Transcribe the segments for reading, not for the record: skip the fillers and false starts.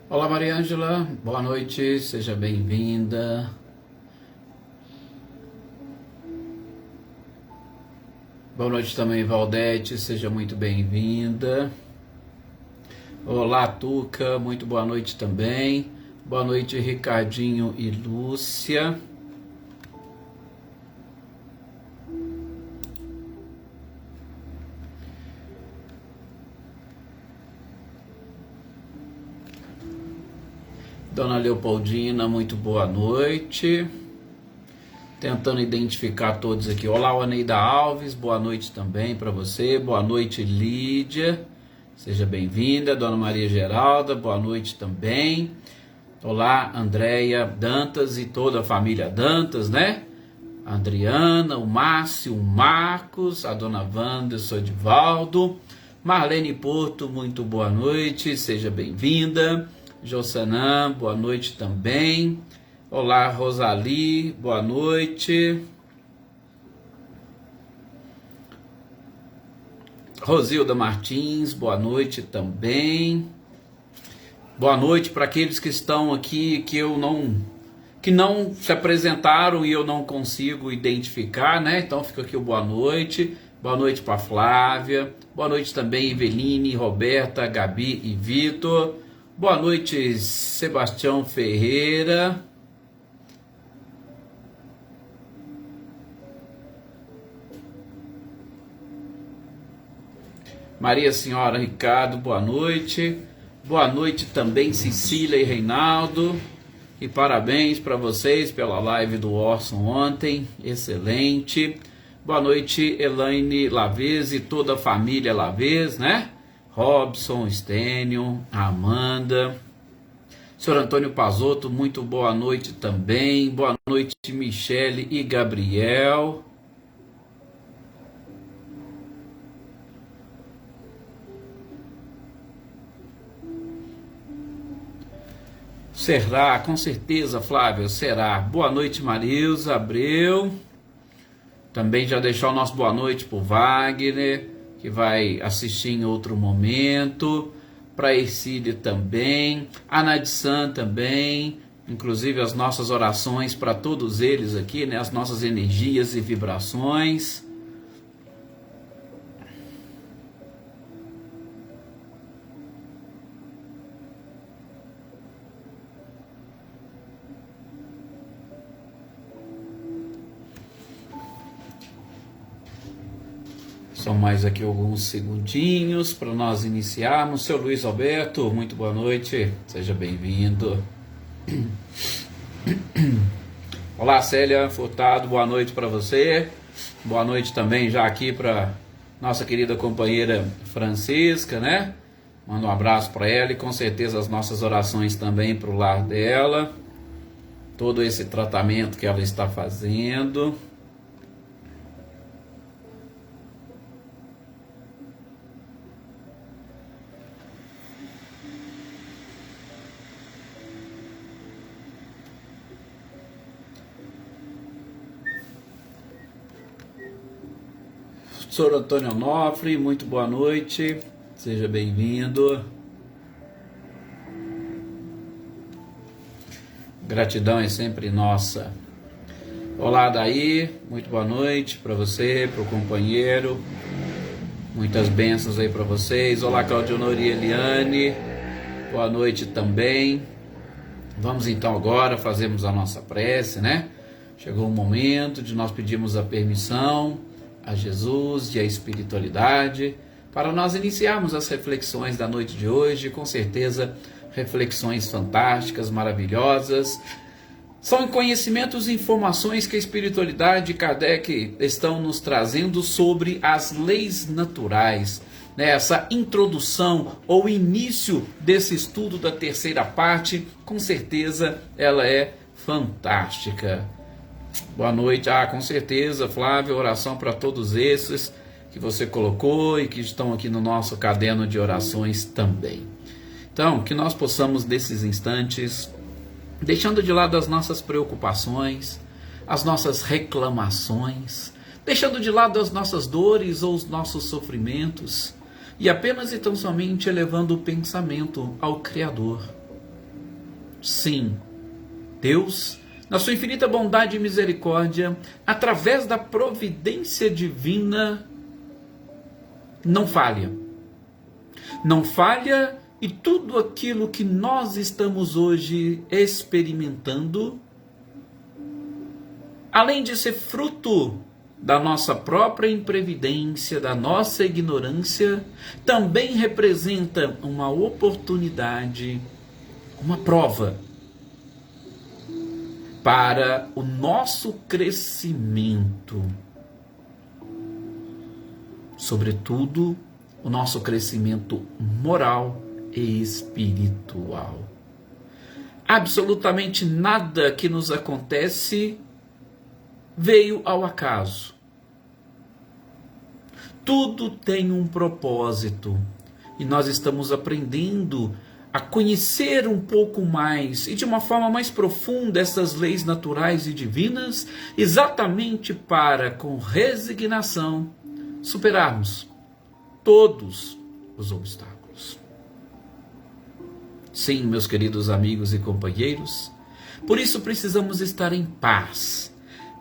Olá, Maria Ângela, boa noite, seja bem-vinda. Boa noite também, Valdete, seja muito bem-vinda. Olá, Tuca, muito boa noite também. Boa noite, Ricardinho e Lúcia. Dona Leopoldina, muito boa noite. Tentando identificar todos aqui. Olá, Aneida Alves, boa noite também para você. Boa noite, Lídia. Seja bem-vinda. Dona Maria Geralda, boa noite também. Olá, Andréia Dantas e toda a família Dantas, né? A Adriana, o Márcio, o Marcos, a Dona Wanda, o Sodivaldo. Marlene Porto, muito boa noite, seja bem-vinda. Jossanã, boa noite também. Olá, Rosali, boa noite. Rosilda Martins, boa noite também. Boa noite para aqueles que estão aqui que não se apresentaram e eu não consigo identificar, né? Então fica aqui o boa noite. Boa noite para Flávia. Boa noite também Eveline, Roberta, Gabi e Vitor. Boa noite, Sebastião Ferreira. Maria Senhora Ricardo, boa noite. Boa noite também, Cecília e Reinaldo. E parabéns para vocês pela live do Orson ontem, excelente. Boa noite, Elaine Lavez e toda a família Lavez, né? Robson, Stênio, Amanda, senhor Antônio Pazotto, muito boa noite também. Boa noite, Michele e Gabriel. Será, com certeza, Flávio, será. Boa noite, Marilza Abreu. Também já deixar o nosso boa noite para o Wagner, que vai assistir em outro momento, para Ercília também, a Nadissan também, inclusive as nossas orações para todos eles aqui, né, as nossas energias e vibrações. São mais aqui alguns segundinhos para nós iniciarmos. Seu Luiz Alberto, muito boa noite, seja bem-vindo. Olá, Célia Furtado, boa noite para você. Boa noite também já aqui para nossa querida companheira Francisca, né? Manda um abraço para ela e com certeza as nossas orações também para o lar dela. Todo esse tratamento que ela está fazendo. Senhor Antônio Onofre, muito boa noite, seja bem-vindo. Gratidão é sempre nossa. Olá, Daí, muito boa noite para você, para o companheiro. Muitas bênçãos aí para vocês. Olá, Claudionor e Eliane, boa noite também. Vamos então agora fazermos a nossa prece, né? Chegou o momento de nós pedirmos a permissão a Jesus e a espiritualidade, para nós iniciarmos as reflexões da noite de hoje, com certeza reflexões fantásticas, maravilhosas. São conhecimentos e informações que a espiritualidade e Kardec estão nos trazendo sobre as leis naturais. Essa introdução ou início desse estudo da terceira parte, com certeza ela é fantástica. Boa noite, com certeza, Flávio, oração para todos esses que você colocou e que estão aqui no nosso caderno de orações também. Então, que nós possamos nesses instantes, deixando de lado as nossas preocupações, as nossas reclamações, deixando de lado as nossas dores ou os nossos sofrimentos, e apenas e tão somente elevando o pensamento ao Criador. Sim, Deus, na sua infinita bondade e misericórdia, através da providência divina, não falha. Não falha, e tudo aquilo que nós estamos hoje experimentando, além de ser fruto da nossa própria imprevidência, da nossa ignorância, também representa uma oportunidade, uma prova para o nosso crescimento, sobretudo o nosso crescimento moral e espiritual. Absolutamente nada que nos acontece veio ao acaso. Tudo tem um propósito e nós estamos aprendendo a conhecer um pouco mais e de uma forma mais profunda essas leis naturais e divinas, exatamente para, com resignação, superarmos todos os obstáculos. Sim, meus queridos amigos e companheiros, por isso precisamos estar em paz.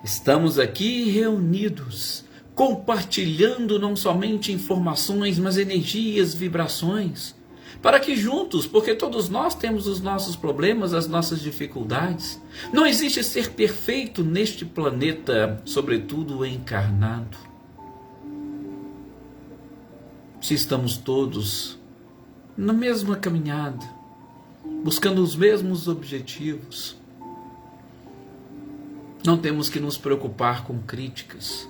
Estamos aqui reunidos, compartilhando não somente informações, mas energias, vibrações, para que juntos, porque todos nós temos os nossos problemas, as nossas dificuldades. Não existe ser perfeito neste planeta, sobretudo encarnado. Se estamos todos na mesma caminhada, buscando os mesmos objetivos, não temos que nos preocupar com críticas,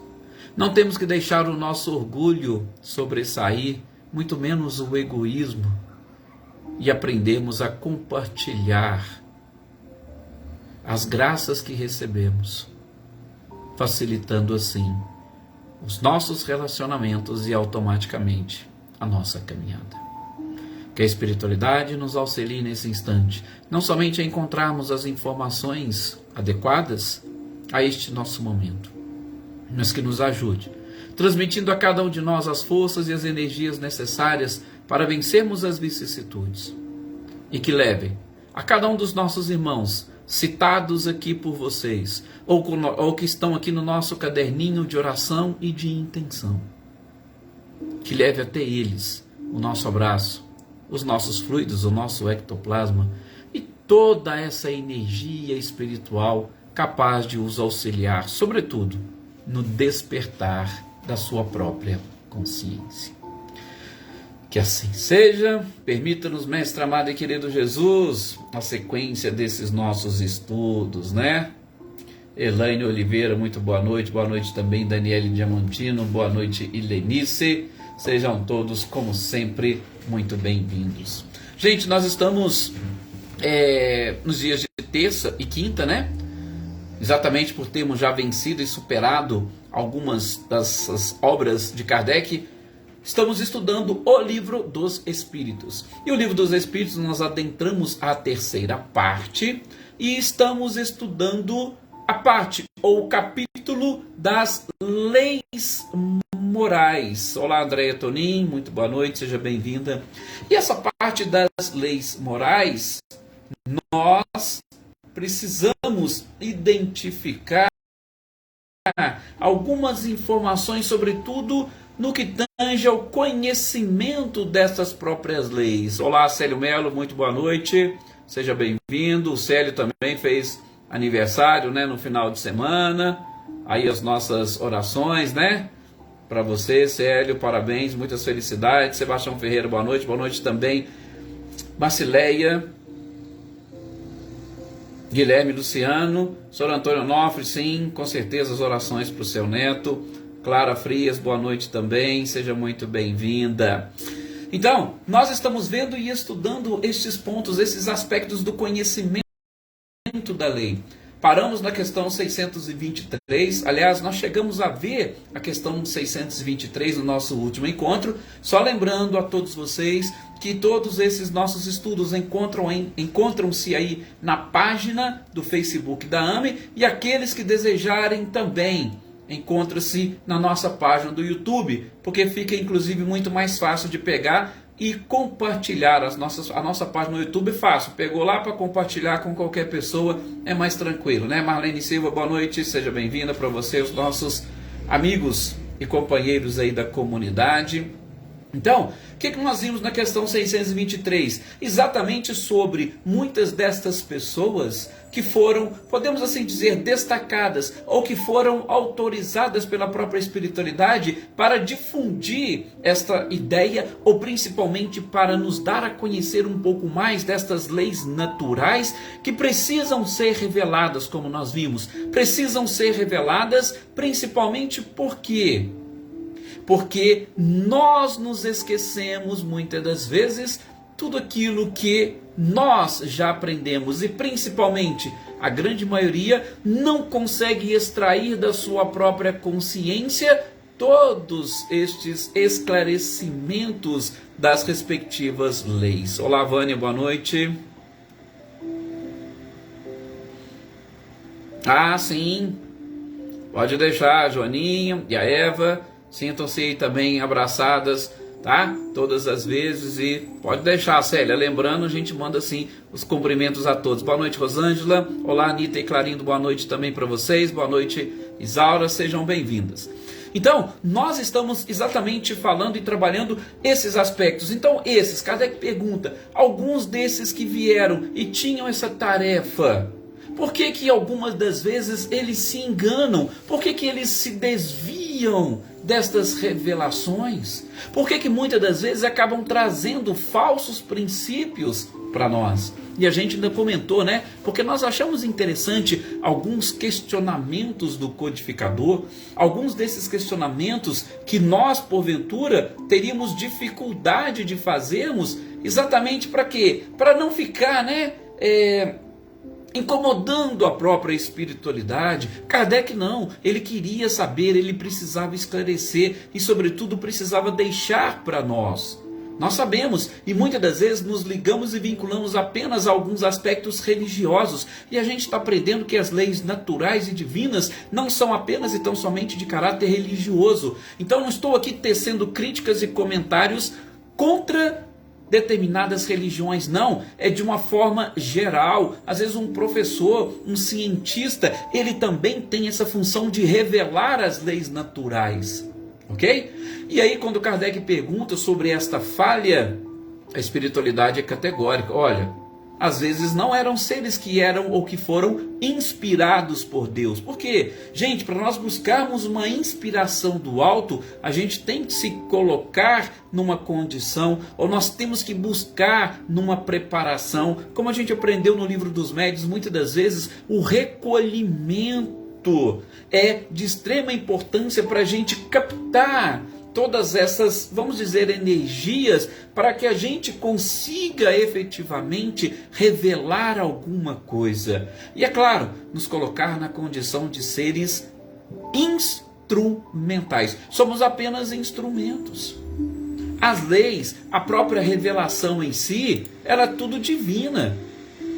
não temos que deixar o nosso orgulho sobressair, muito menos o egoísmo, e aprendemos a compartilhar as graças que recebemos, facilitando assim os nossos relacionamentos e automaticamente a nossa caminhada. Que a espiritualidade nos auxilie nesse instante, não somente a encontrarmos as informações adequadas a este nosso momento, mas que nos ajude, transmitindo a cada um de nós as forças e as energias necessárias para vencermos as vicissitudes, e que levem a cada um dos nossos irmãos, citados aqui por vocês, ou que estão aqui no nosso caderninho de oração e de intenção, que leve até eles o nosso abraço, os nossos fluidos, o nosso ectoplasma e toda essa energia espiritual capaz de os auxiliar, sobretudo, no despertar da sua própria consciência. Que assim seja. Permita-nos, Mestre amado e querido Jesus, a sequência desses nossos estudos, né? Elaine Oliveira, muito boa noite também Daniele Diamantino, boa noite Ilenice, sejam todos, como sempre, muito bem-vindos. Gente, nós estamos nos dias de terça e quinta, né? Exatamente por termos já vencido e superado algumas das obras de Kardec, estamos estudando o Livro dos Espíritos. E o Livro dos Espíritos nós adentramos a terceira parte e estamos estudando a parte ou o capítulo das leis morais. Olá, Andréia Tonin, muito boa noite, seja bem-vinda. E essa parte das leis morais, nós precisamos identificar algumas informações, sobretudo no que tange ao conhecimento dessas próprias leis. Olá, Célio Melo, muito boa noite, seja bem-vindo. O Célio também fez aniversário, né, no final de semana. Aí as nossas orações, né, para você, Célio, parabéns, muitas felicidades. Sebastião Ferreira, boa noite também. Marcileia, Guilherme Luciano, Sr. Antônio Onofre, sim, com certeza as orações para o seu neto. Clara Frias, boa noite também, seja muito bem-vinda. Então, nós estamos vendo e estudando estes pontos, esses aspectos do conhecimento da lei. Paramos na questão 623, aliás, nós chegamos a ver a questão 623 no nosso último encontro, só lembrando a todos vocês que todos esses nossos estudos encontram-se aí na página do Facebook da AME, e aqueles que desejarem também encontra-se na nossa página do YouTube, porque fica inclusive muito mais fácil de pegar e compartilhar a nossa página no YouTube. Fácil, pegou lá para compartilhar com qualquer pessoa, é mais tranquilo, né? Marlene Silva, boa noite, seja bem-vinda para você, os nossos amigos e companheiros aí da comunidade. Então, o que nós vimos na questão 623? Exatamente sobre muitas destas pessoas que foram, podemos assim dizer, destacadas ou que foram autorizadas pela própria espiritualidade para difundir esta ideia ou principalmente para nos dar a conhecer um pouco mais destas leis naturais que precisam ser reveladas, como nós vimos. Precisam ser reveladas principalmente porque nós nos esquecemos muitas das vezes tudo aquilo que nós já aprendemos e principalmente a grande maioria não consegue extrair da sua própria consciência todos estes esclarecimentos das respectivas leis. Olá, Vânia, boa noite. Ah, sim, pode deixar a Joaninha e a Eva. Sintam-se aí também abraçadas, tá? Todas as vezes e pode deixar, Célia. Lembrando, a gente manda assim os cumprimentos a todos. Boa noite, Rosângela. Olá, Anitta e Clarindo. Boa noite também para vocês. Boa noite, Isaura. Sejam bem-vindas. Então, nós estamos exatamente falando e trabalhando esses aspectos. Então, Kardec pergunta, alguns desses que vieram e tinham essa tarefa, por que algumas das vezes eles se enganam? Por que eles se desviam destas revelações? Por que muitas das vezes acabam trazendo falsos princípios para nós? E a gente ainda comentou, né? Porque nós achamos interessante alguns questionamentos do codificador, alguns desses questionamentos que nós, porventura, teríamos dificuldade de fazermos, exatamente para quê? Para não ficar, né? Incomodando a própria espiritualidade. Kardec não, ele queria saber, ele precisava esclarecer e sobretudo precisava deixar para nós. Nós sabemos e muitas das vezes nos ligamos e vinculamos apenas a alguns aspectos religiosos e a gente está aprendendo que as leis naturais e divinas não são apenas e tão somente de caráter religioso. Então não estou aqui tecendo críticas e comentários contra determinadas religiões, não, é de uma forma geral. Às vezes um professor, um cientista, ele também tem essa função de revelar as leis naturais, ok? E aí quando Kardec pergunta sobre esta falha, a espiritualidade é categórica. Olha, às vezes não eram seres que eram ou que foram inspirados por Deus. Por quê? Gente, para nós buscarmos uma inspiração do alto, a gente tem que se colocar numa condição, ou nós temos que buscar numa preparação, como a gente aprendeu no livro dos médiuns, muitas das vezes o recolhimento é de extrema importância para a gente captar todas essas, vamos dizer, energias, para que a gente consiga efetivamente revelar alguma coisa. E é claro, nos colocar na condição de seres instrumentais. Somos apenas instrumentos. As leis, a própria revelação em si, ela é tudo divina.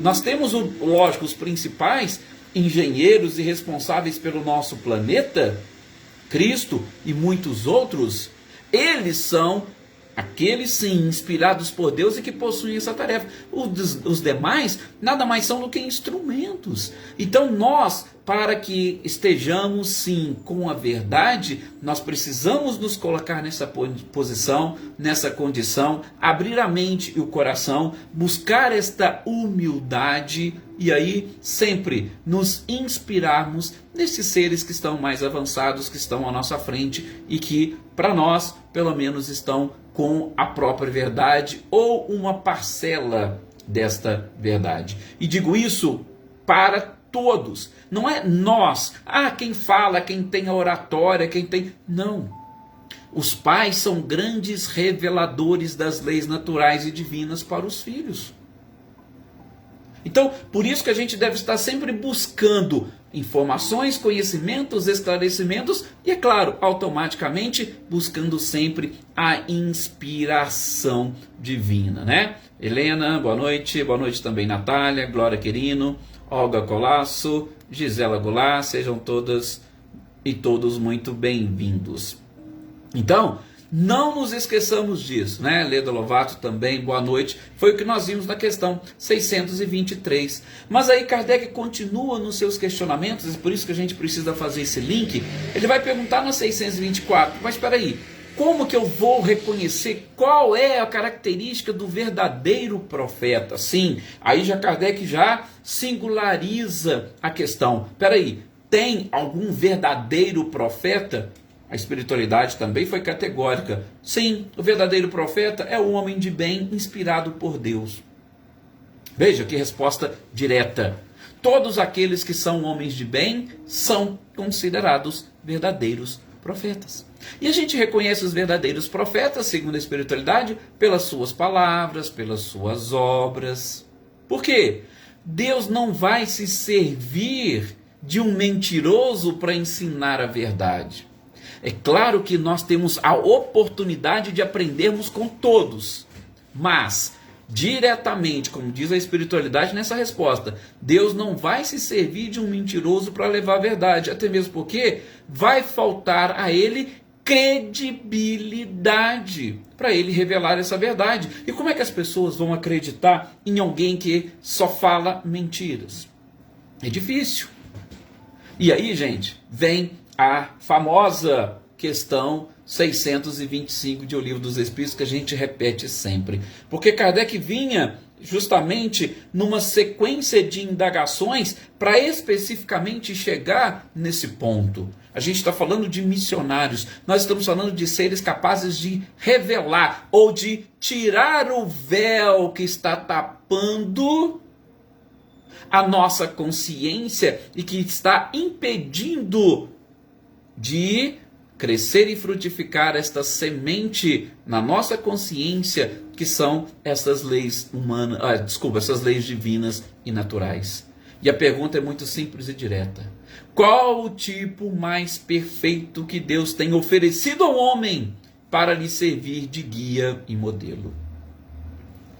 Nós temos, lógico, os principais engenheiros e responsáveis pelo nosso planeta, Cristo e muitos outros. Eles são aqueles sim inspirados por Deus e que possuem essa tarefa. Os demais nada mais são do que instrumentos. Então nós, para que estejamos sim com a verdade, nós precisamos nos colocar nessa posição, nessa condição, abrir a mente e o coração, buscar esta humildade e aí sempre nos inspirarmos nesses seres que estão mais avançados, que estão à nossa frente e que, para nós, pelo menos estão com a própria verdade ou uma parcela desta verdade. E digo isso para todos, não é nós, quem fala, quem tem a oratória, quem tem... Não. Os pais são grandes reveladores das leis naturais e divinas para os filhos. Então, por isso que a gente deve estar sempre buscando informações, conhecimentos, esclarecimentos e, é claro, automaticamente buscando sempre a inspiração divina, né? Helena, boa noite também Natália, Glória Quirino, Olga Colasso, Gisela Goulart, sejam todas e todos muito bem-vindos. Então, Não nos esqueçamos disso, né? Leda Lovato também, boa noite. Foi o que nós vimos na questão 623. Mas aí Kardec continua nos seus questionamentos, e por isso que a gente precisa fazer esse link. Ele vai perguntar na 624, mas espera aí, como que eu vou reconhecer qual é a característica do verdadeiro profeta? Sim, aí já Kardec já singulariza a questão. Espera aí, tem algum verdadeiro profeta? A espiritualidade também foi categórica. Sim, o verdadeiro profeta é o homem de bem inspirado por Deus. Veja que resposta direta. Todos aqueles que são homens de bem são considerados verdadeiros profetas. E a gente reconhece os verdadeiros profetas, segundo a espiritualidade, pelas suas palavras, pelas suas obras. Por quê? Deus não vai se servir de um mentiroso para ensinar a verdade. É claro que nós temos a oportunidade de aprendermos com todos, mas diretamente, como diz a espiritualidade nessa resposta, Deus não vai se servir de um mentiroso para levar a verdade, até mesmo porque vai faltar a ele credibilidade para ele revelar essa verdade. E como é que as pessoas vão acreditar em alguém que só fala mentiras? É difícil. E aí, gente, vem a famosa questão 625 de O Livro dos Espíritos, que a gente repete sempre. Porque Kardec vinha justamente numa sequência de indagações para especificamente chegar nesse ponto. A gente está falando de missionários, nós estamos falando de seres capazes de revelar ou de tirar o véu que está tapando a nossa consciência e que está impedindo de crescer e frutificar esta semente na nossa consciência, que são essas leis humanas, essas leis divinas e naturais. E a pergunta é muito simples e direta. Qual o tipo mais perfeito que Deus tem oferecido ao homem para lhe servir de guia e modelo?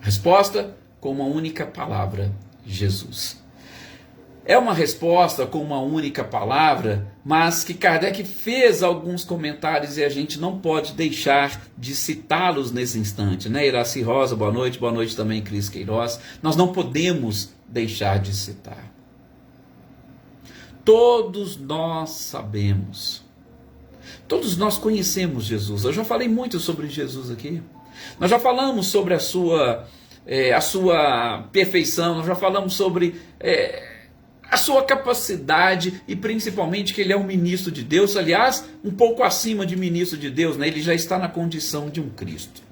Resposta com uma única palavra: Jesus. É uma resposta com uma única palavra, mas que Kardec fez alguns comentários e a gente não pode deixar de citá-los nesse instante, né? Iraci Rosa, boa noite também Cris Queiroz. Nós não podemos deixar de citar. Todos nós sabemos, todos nós conhecemos Jesus. Eu já falei muito sobre Jesus aqui. Nós já falamos sobre a sua perfeição, nós já falamos sobre a sua capacidade e principalmente que ele é um ministro de Deus, aliás, um pouco acima de ministro de Deus, né? Ele já está na condição de um Cristo.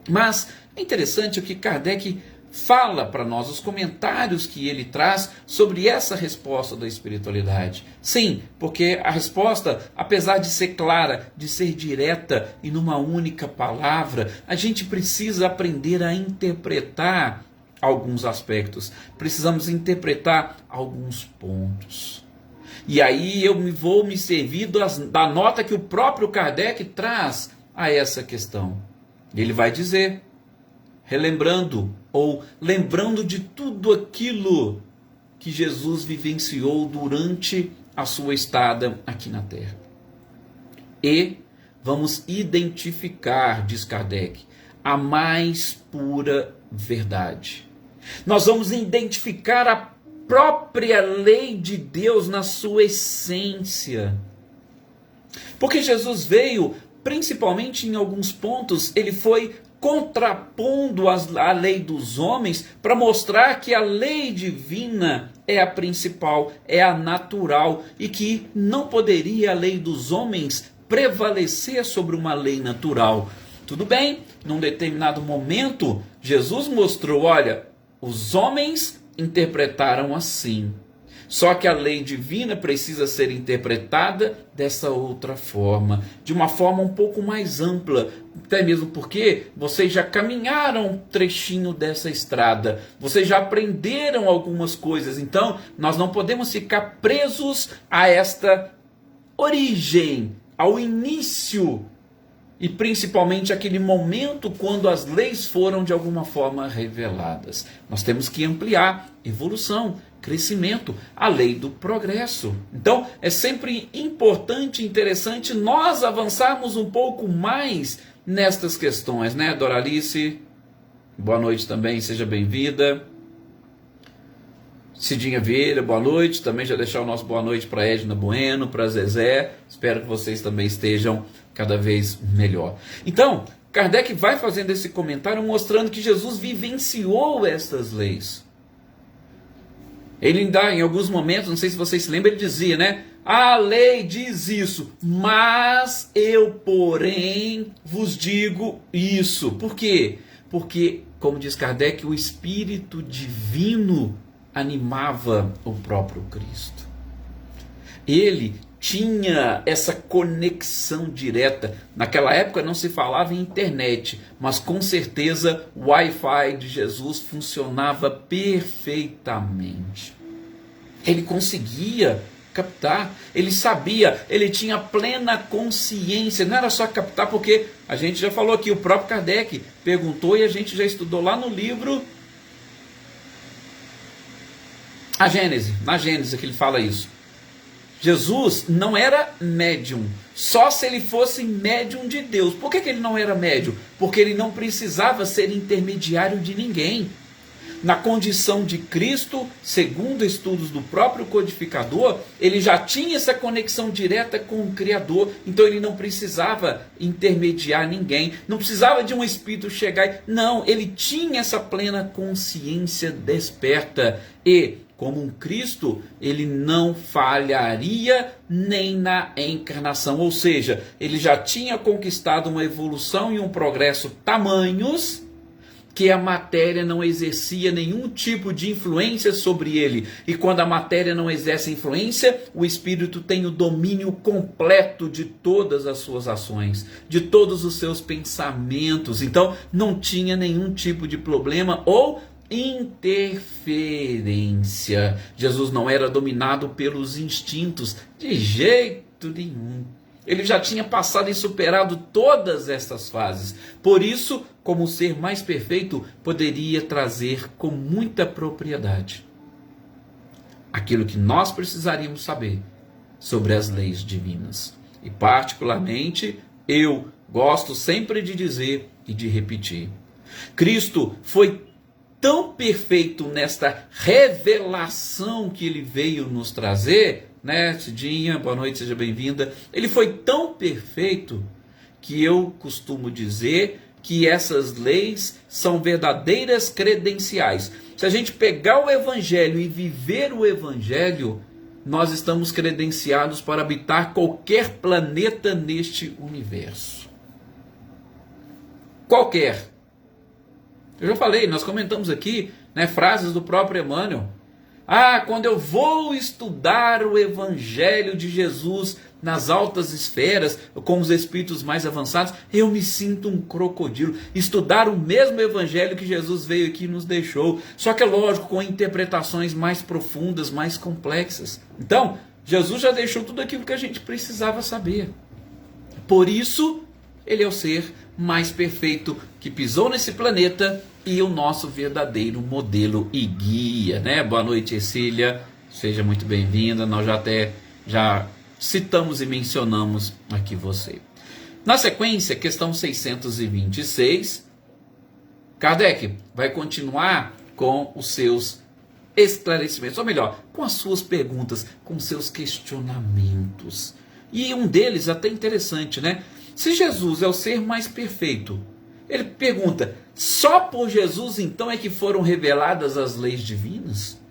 Mas é interessante o que Kardec fala para nós, os comentários que ele traz sobre essa resposta da espiritualidade. Sim, porque a resposta, apesar de ser clara, de ser direta e numa única palavra, a gente precisa aprender a interpretar alguns aspectos, precisamos interpretar alguns pontos. E aí eu vou me servir da nota que o próprio Kardec traz a essa questão. Ele vai dizer, relembrando ou lembrando de tudo aquilo que Jesus vivenciou durante a sua estada aqui na Terra. E vamos identificar, diz Kardec, a mais pura verdade. Nós vamos identificar a própria lei de Deus na sua essência. Porque Jesus veio, principalmente em alguns pontos, ele foi contrapondo a lei dos homens para mostrar que a lei divina é a principal, é a natural e que não poderia a lei dos homens prevalecer sobre uma lei natural. Tudo bem, num determinado momento, Jesus mostrou, olha, os homens interpretaram assim. Só que a lei divina precisa ser interpretada dessa outra forma, de uma forma um pouco mais ampla, até mesmo porque vocês já caminharam um trechinho dessa estrada, vocês já aprenderam algumas coisas, então nós não podemos ficar presos a esta origem, ao início, e principalmente aquele momento quando as leis foram de alguma forma reveladas. Nós temos que ampliar, evolução, crescimento, a lei do progresso. Então é sempre importante e interessante nós avançarmos um pouco mais nestas questões, né, Doralice? Boa noite também, seja bem-vinda. Cidinha Vieira, boa noite. Também já deixar o nosso boa noite para Edna Bueno, para Zezé. Espero que vocês também estejam cada vez melhor. Então, Kardec vai fazendo esse comentário mostrando que Jesus vivenciou estas leis. Ele ainda, em alguns momentos, não sei se vocês se lembram, ele dizia, né? A lei diz isso, mas eu, porém, vos digo isso. Por quê? Porque, como diz Kardec, o Espírito Divino animava o próprio Cristo. Ele tinha essa conexão direta. Naquela época não se falava em internet, mas com certeza o Wi-Fi de Jesus funcionava perfeitamente. Ele conseguia captar, ele sabia, ele tinha plena consciência. Não era só captar, porque a gente já falou aqui, o próprio Kardec perguntou e a gente já estudou lá no livro A Gênese, na Gênese que ele fala isso. Jesus não era médium, só se ele fosse médium de Deus. Por que ele não era médium? Porque ele não precisava ser intermediário de ninguém. Na condição de Cristo, segundo estudos do próprio codificador, ele já tinha essa conexão direta com o Criador, então ele não precisava intermediar ninguém, não precisava de um espírito chegar e... Não, ele tinha essa plena consciência desperta e, como um Cristo, ele não falharia nem na encarnação, ou seja, ele já tinha conquistado uma evolução e um progresso tamanhos que a matéria não exercia nenhum tipo de influência sobre ele. E quando a matéria não exerce influência, o espírito tem o domínio completo de todas as suas ações, de todos os seus pensamentos. Então, não tinha nenhum tipo de problema ou interferência. Jesus não era dominado pelos instintos de jeito nenhum. Ele já tinha passado e superado todas essas fases. Por isso, como ser mais perfeito, poderia trazer com muita propriedade aquilo que nós precisaríamos saber sobre as leis divinas. E particularmente, eu gosto sempre de dizer e de repetir. Cristo foi tão perfeito nesta revelação que ele veio nos trazer, né, Cidinha, boa noite, seja bem-vinda. Ele foi tão perfeito que eu costumo dizer que essas leis são verdadeiras credenciais. Se a gente pegar o Evangelho e viver o Evangelho, nós estamos credenciados para habitar qualquer planeta neste universo. Qualquer. Eu já falei, nós comentamos aqui, né, frases do próprio Emmanuel. Quando eu vou estudar o Evangelho de Jesus nas altas esferas, com os espíritos mais avançados, eu me sinto um crocodilo. Estudar o mesmo Evangelho que Jesus veio aqui e nos deixou. Só que é lógico, com interpretações mais profundas, mais complexas. Então, Jesus já deixou tudo aquilo que a gente precisava saber. Por isso, ele é o ser mais perfeito que pisou nesse planeta e o nosso verdadeiro modelo e guia, né? Boa noite, Cecília, seja muito bem-vinda. Nós já citamos e mencionamos aqui você. Na sequência, questão 626, Kardec vai continuar com os seus esclarecimentos, ou melhor, com as suas perguntas, com seus questionamentos. E um deles até interessante, né? Se Jesus é o ser mais perfeito, ele pergunta, só por Jesus então é que foram reveladas as leis divinas?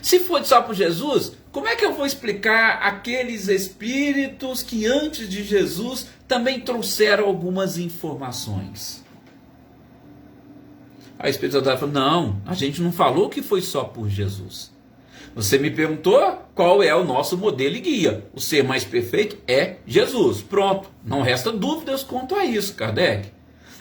Se for só por Jesus, como é que eu vou explicar aqueles espíritos que antes de Jesus também trouxeram algumas informações? A espiritualidade falou, não, a gente não falou que foi só por Jesus. Você me perguntou qual é o nosso modelo e guia. O ser mais perfeito é Jesus. Pronto, não resta dúvidas quanto a isso, Kardec.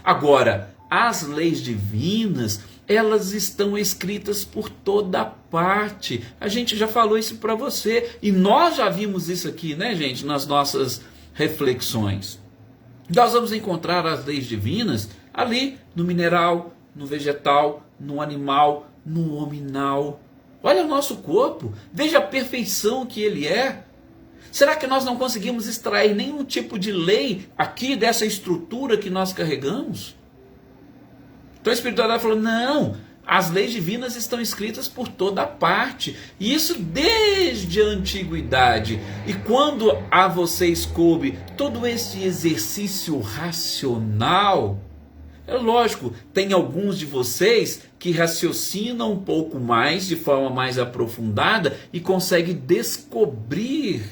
Agora, as leis divinas, elas estão escritas por toda parte. A gente já falou isso para você. E nós já vimos isso aqui, né, gente, nas nossas reflexões. Nós vamos encontrar as leis divinas ali no mineral, no vegetal, no animal, no hominal. Olha o nosso corpo, veja a perfeição que ele é. Será que nós não conseguimos extrair nenhum tipo de lei aqui dessa estrutura que nós carregamos? Então a espiritualidade falou, não, as leis divinas estão escritas por toda parte, e isso desde a antiguidade. E quando a vocês coube todo esse exercício racional, é lógico, tem alguns de vocês que raciocinam um pouco mais, de forma mais aprofundada, e conseguem descobrir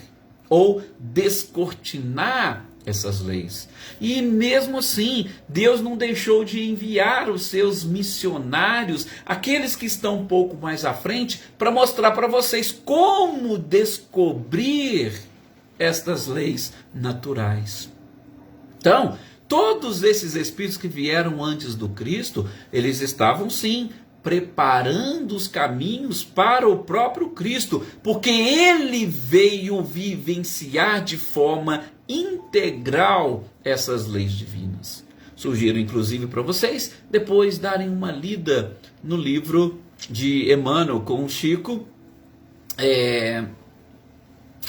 ou descortinar essas leis. E mesmo assim, Deus não deixou de enviar os seus missionários, aqueles que estão um pouco mais à frente, para mostrar para vocês como descobrir estas leis naturais. Então, todos esses espíritos que vieram antes do Cristo, eles estavam sim preparando os caminhos para o próprio Cristo, porque ele veio vivenciar de forma integral essas leis divinas. Sugiro inclusive para vocês depois darem uma lida no livro de Emmanuel com o Chico,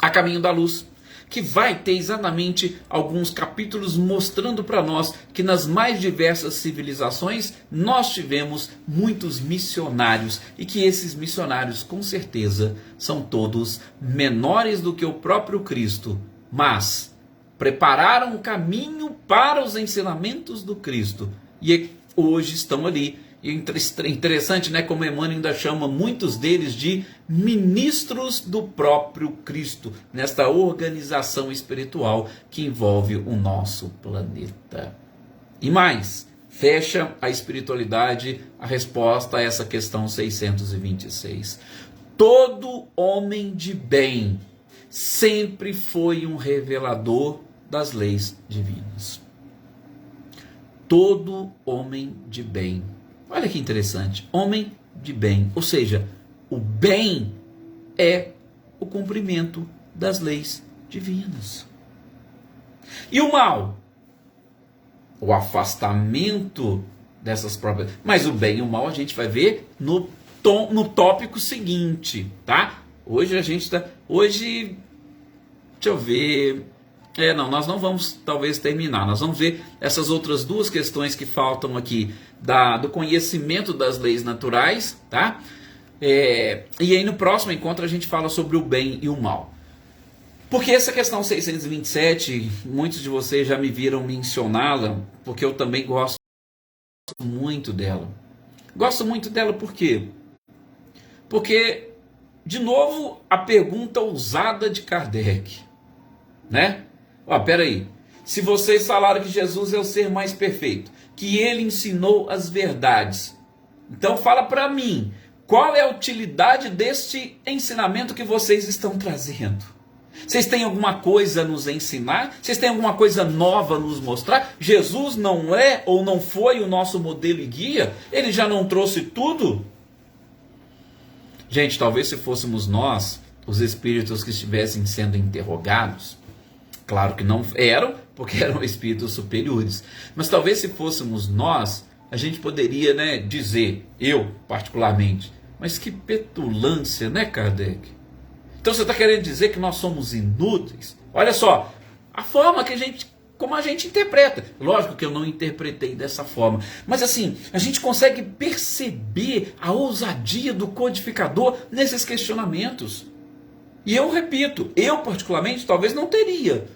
A Caminho da Luz, que vai ter exatamente alguns capítulos mostrando para nós que nas mais diversas civilizações nós tivemos muitos missionários, e que esses missionários com certeza são todos menores do que o próprio Cristo, mas prepararam o caminho para os ensinamentos do Cristo e hoje estão ali. E interessante, né, como Emmanuel ainda chama muitos deles de ministros do próprio Cristo, nesta organização espiritual que envolve o nosso planeta. E mais, fecha a espiritualidade a resposta a essa questão 626. Todo homem de bem sempre foi um revelador das leis divinas. Todo homem de bem. Olha que interessante, homem de bem, ou seja, o bem é o cumprimento das leis divinas. E o mal? O afastamento dessas próprias. Mas o bem e o mal a gente vai ver no tópico seguinte, tá? Hoje a gente está... Hoje, deixa eu ver... nós não vamos talvez terminar. Nós vamos ver essas outras duas questões que faltam aqui, do conhecimento das leis naturais, tá? E aí no próximo encontro a gente fala sobre o bem e o mal. Porque essa questão 627, muitos de vocês já me viram mencioná-la, porque eu também gosto muito dela. Gosto muito dela por quê? Porque, de novo, a pergunta ousada de Kardec, né? Peraí, se vocês falaram que Jesus é o ser mais perfeito, que ele ensinou as verdades, então fala para mim, qual é a utilidade deste ensinamento que vocês estão trazendo? Vocês têm alguma coisa a nos ensinar? Vocês têm alguma coisa nova a nos mostrar? Jesus não é ou não foi o nosso modelo e guia? Ele já não trouxe tudo? Gente, talvez se fôssemos nós, os espíritos que estivessem sendo interrogados, claro que não eram, porque eram espíritos superiores. Mas talvez se fôssemos nós, a gente poderia, né, dizer, eu particularmente, mas que petulância, né, Kardec? Então você está querendo dizer que nós somos inúteis? Olha só, a forma como a gente interpreta. Lógico que eu não interpretei dessa forma. Mas assim, a gente consegue perceber a ousadia do codificador nesses questionamentos. E eu repito, eu particularmente talvez não teria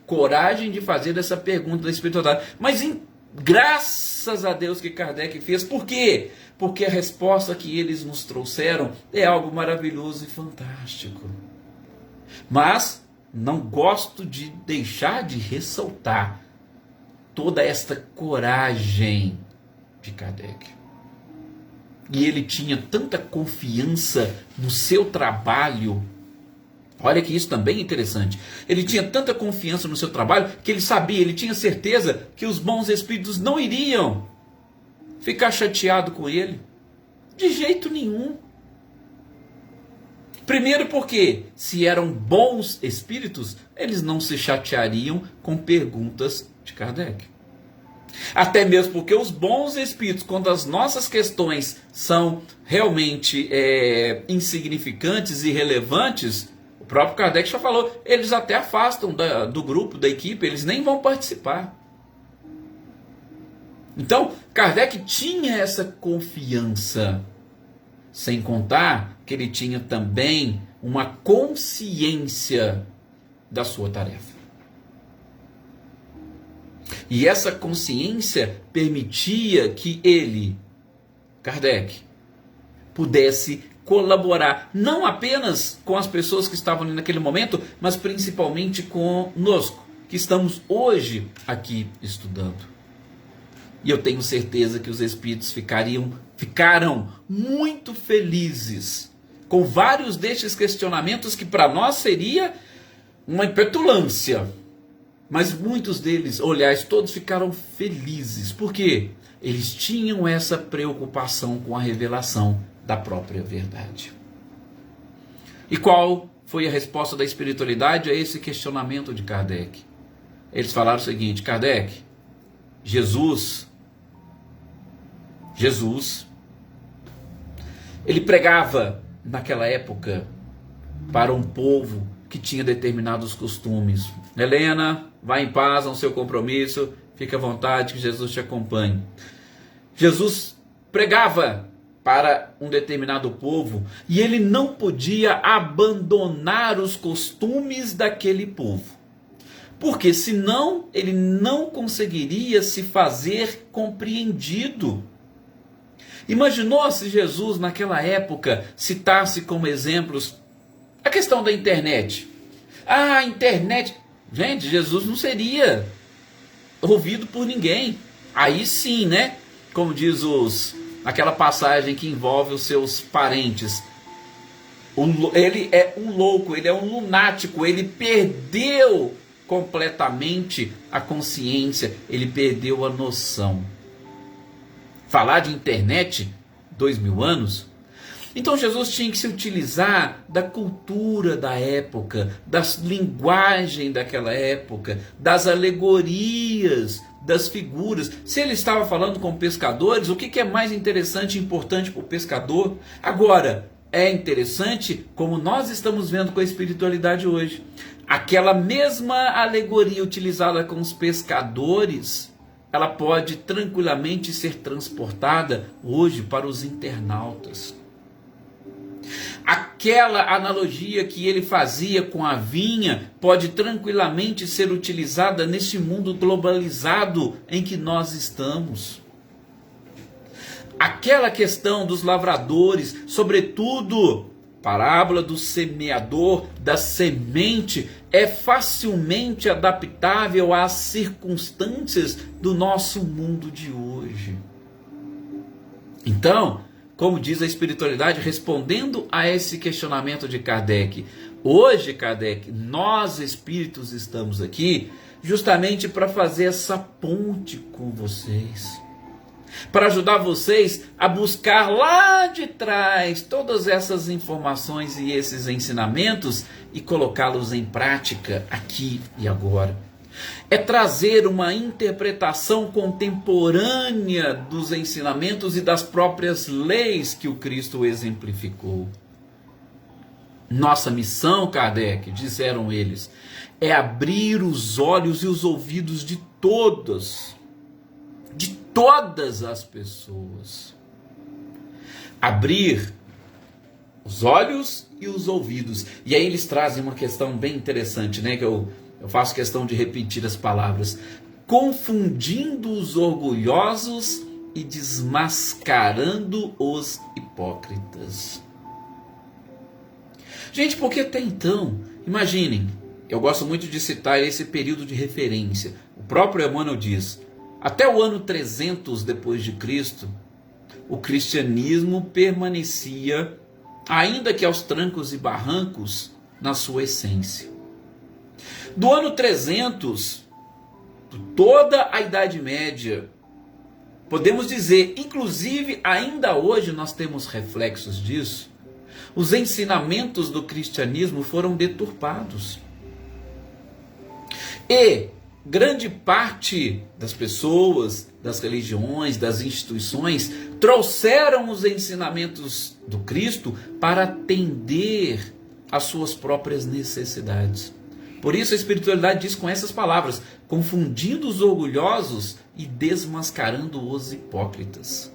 coragem de fazer essa pergunta da espiritualidade. Mas graças a Deus que Kardec fez. Por quê? Porque a resposta que eles nos trouxeram é algo maravilhoso e fantástico. Mas não gosto de deixar de ressaltar toda esta coragem de Kardec. E ele tinha tanta confiança no seu trabalho. Olha que isso também é interessante. Ele tinha tanta confiança no seu trabalho que ele sabia, ele tinha certeza que os bons espíritos não iriam ficar chateados com ele. De jeito nenhum. Primeiro porque, se eram bons espíritos, eles não se chateariam com perguntas de Kardec. Até mesmo porque os bons espíritos, quando as nossas questões são realmente insignificantes e irrelevantes, o próprio Kardec já falou, eles até afastam do grupo, da equipe, eles nem vão participar. Então, Kardec tinha essa confiança, sem contar que ele tinha também uma consciência da sua tarefa. E essa consciência permitia que ele, Kardec, pudesse colaborar, não apenas com as pessoas que estavam ali naquele momento, mas principalmente conosco, que estamos hoje aqui estudando. E eu tenho certeza que os espíritos ficaram muito felizes com vários destes questionamentos que para nós seria uma petulância. Mas muitos deles, aliás, todos ficaram felizes. Por quê? Eles tinham essa preocupação com a revelação da própria verdade. E qual foi a resposta da espiritualidade a esse questionamento de Kardec? Eles falaram o seguinte: Kardec, Jesus, ele pregava naquela época para um povo que tinha determinados costumes. Helena, vá em paz no seu compromisso, fique à vontade que Jesus te acompanhe. Jesus pregava para um determinado povo e ele não podia abandonar os costumes daquele povo, porque senão ele não conseguiria se fazer compreendido. Imaginou se Jesus naquela época citasse como exemplos a questão da internet? A internet, gente, Jesus não seria ouvido por ninguém. Aí sim, né? Como diz aquela passagem que envolve os seus parentes. Ele é um louco, ele é um lunático, ele perdeu completamente a consciência, ele perdeu a noção. Falar de internet 2000 anos? Então Jesus tinha que se utilizar da cultura da época, da linguagem daquela época, das alegorias, das figuras. Se ele estava falando com pescadores, o que é mais interessante e importante para o pescador? Agora, é interessante como nós estamos vendo com a espiritualidade hoje. Aquela mesma alegoria utilizada com os pescadores, ela pode tranquilamente ser transportada hoje para os internautas. Aquela analogia que ele fazia com a vinha pode tranquilamente ser utilizada neste mundo globalizado em que nós estamos. Aquela questão dos lavradores, sobretudo parábola do semeador, da semente, é facilmente adaptável às circunstâncias do nosso mundo de hoje. Então, como diz a espiritualidade, respondendo a esse questionamento de Kardec, hoje, Kardec, nós espíritos estamos aqui justamente para fazer essa ponte com vocês, para ajudar vocês a buscar lá de trás todas essas informações e esses ensinamentos e colocá-los em prática aqui e agora. É trazer uma interpretação contemporânea dos ensinamentos e das próprias leis que o Cristo exemplificou. Nossa missão, Kardec, disseram eles, é abrir os olhos e os ouvidos de todas as pessoas. Abrir os olhos e os ouvidos. E aí eles trazem uma questão bem interessante, né, que eu faço questão de repetir as palavras: confundindo os orgulhosos e desmascarando os hipócritas. Gente, porque até então, imaginem, eu gosto muito de citar esse período de referência. O próprio Emmanuel diz: até o ano 300 depois de Cristo, o cristianismo permanecia, ainda que aos trancos e barrancos, na sua essência. Do ano 300, toda a Idade Média, podemos dizer, inclusive ainda hoje nós temos reflexos disso, os ensinamentos do cristianismo foram deturpados. E grande parte das pessoas, das religiões, das instituições, trouxeram os ensinamentos do Cristo para atender as suas próprias necessidades. Por isso a espiritualidade diz com essas palavras: confundindo os orgulhosos e desmascarando os hipócritas.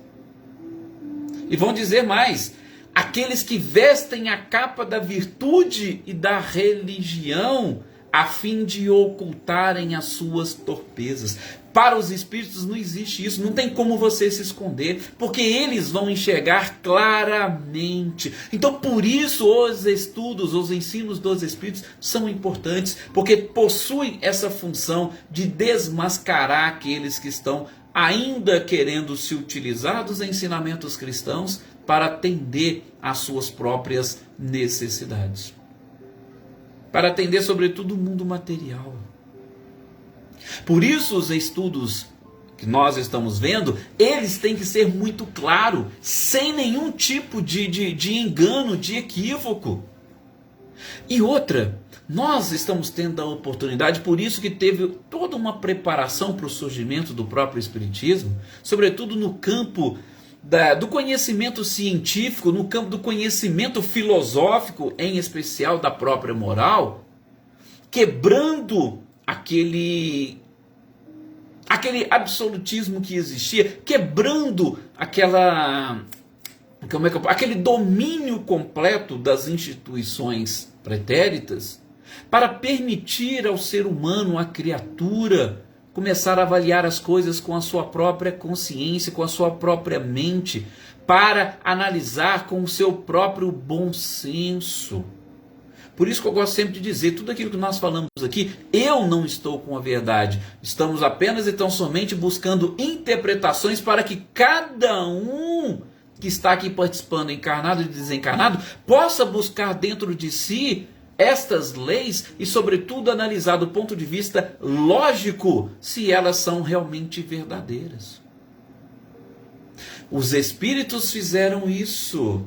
E vão dizer mais: aqueles que vestem a capa da virtude e da religião, a fim de ocultarem as suas torpezas. Para os espíritos não existe isso, não tem como você se esconder, porque eles vão enxergar claramente. Então, por isso, os estudos, os ensinos dos espíritos são importantes, porque possuem essa função de desmascarar aqueles que estão ainda querendo se utilizar dos ensinamentos cristãos para atender às suas próprias necessidades. Para atender, sobretudo, o mundo material. Por isso, os estudos que nós estamos vendo, eles têm que ser muito claros, sem nenhum tipo de engano, de equívoco. E outra, nós estamos tendo a oportunidade, por isso que teve toda uma preparação para o surgimento do próprio Espiritismo, sobretudo no campo do conhecimento científico, no campo do conhecimento filosófico, em especial da própria moral, quebrando aquele absolutismo que existia, quebrando aquele domínio completo das instituições pretéritas, para permitir ao ser humano, à criatura, começar a avaliar as coisas com a sua própria consciência, com a sua própria mente, para analisar com o seu próprio bom senso. Por isso que eu gosto sempre de dizer, tudo aquilo que nós falamos aqui, eu não estou com a verdade. Estamos apenas e tão somente buscando interpretações para que cada um que está aqui participando, encarnado e desencarnado, possa buscar dentro de si estas leis e, sobretudo, analisar do ponto de vista lógico se elas são realmente verdadeiras. Os espíritos fizeram isso.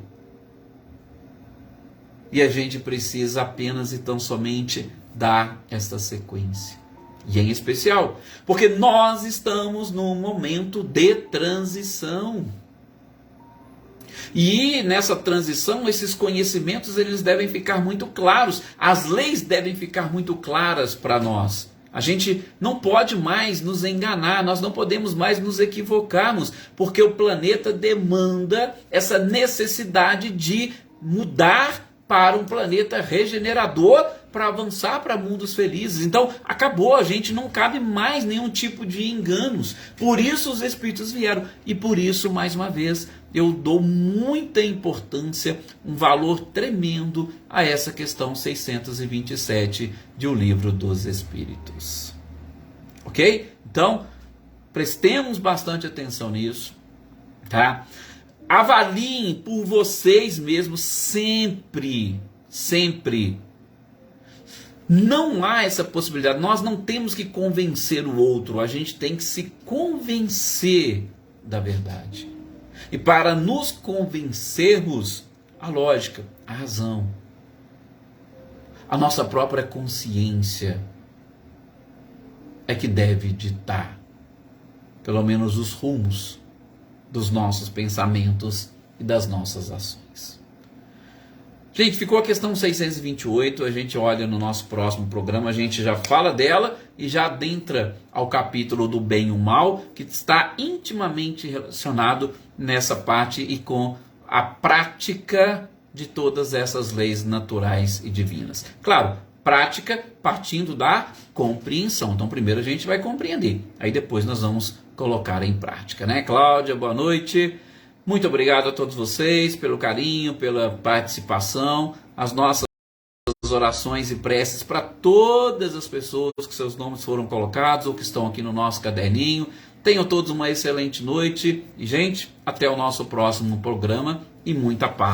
E a gente precisa apenas e tão somente dar esta sequência. E em especial, porque nós estamos num momento de transição. E nessa transição, esses conhecimentos eles devem ficar muito claros. As leis devem ficar muito claras para nós. A gente não pode mais nos enganar, nós não podemos mais nos equivocarmos, porque o planeta demanda essa necessidade de mudar para um planeta regenerador, para avançar para mundos felizes. Então, acabou, a gente não cabe mais nenhum tipo de enganos. Por isso os espíritos vieram. E por isso, mais uma vez, eu dou muita importância, um valor tremendo a essa questão 627 de O Livro dos Espíritos. Ok? Então, prestemos bastante atenção nisso, tá? Avaliem por vocês mesmos sempre, sempre. Não há essa possibilidade. Nós não temos que convencer o outro. A gente tem que se convencer da verdade. E para nos convencermos, a lógica, a razão, a nossa própria consciência é que deve ditar, pelo menos, os rumos dos nossos pensamentos e das nossas ações. Gente, ficou a questão 628, a gente olha no nosso próximo programa, a gente já fala dela e já adentra ao capítulo do bem e o mal, que está intimamente relacionado nessa parte e com a prática de todas essas leis naturais e divinas. Claro, prática partindo da compreensão. Então, primeiro a gente vai compreender, aí depois nós vamos colocar em prática, né? Cláudia, boa noite. Muito obrigado a todos vocês pelo carinho, pela participação. As nossas orações e preces para todas as pessoas que seus nomes foram colocados ou que estão aqui no nosso caderninho. Tenham todos uma excelente noite. E, gente, até o nosso próximo programa e muita paz.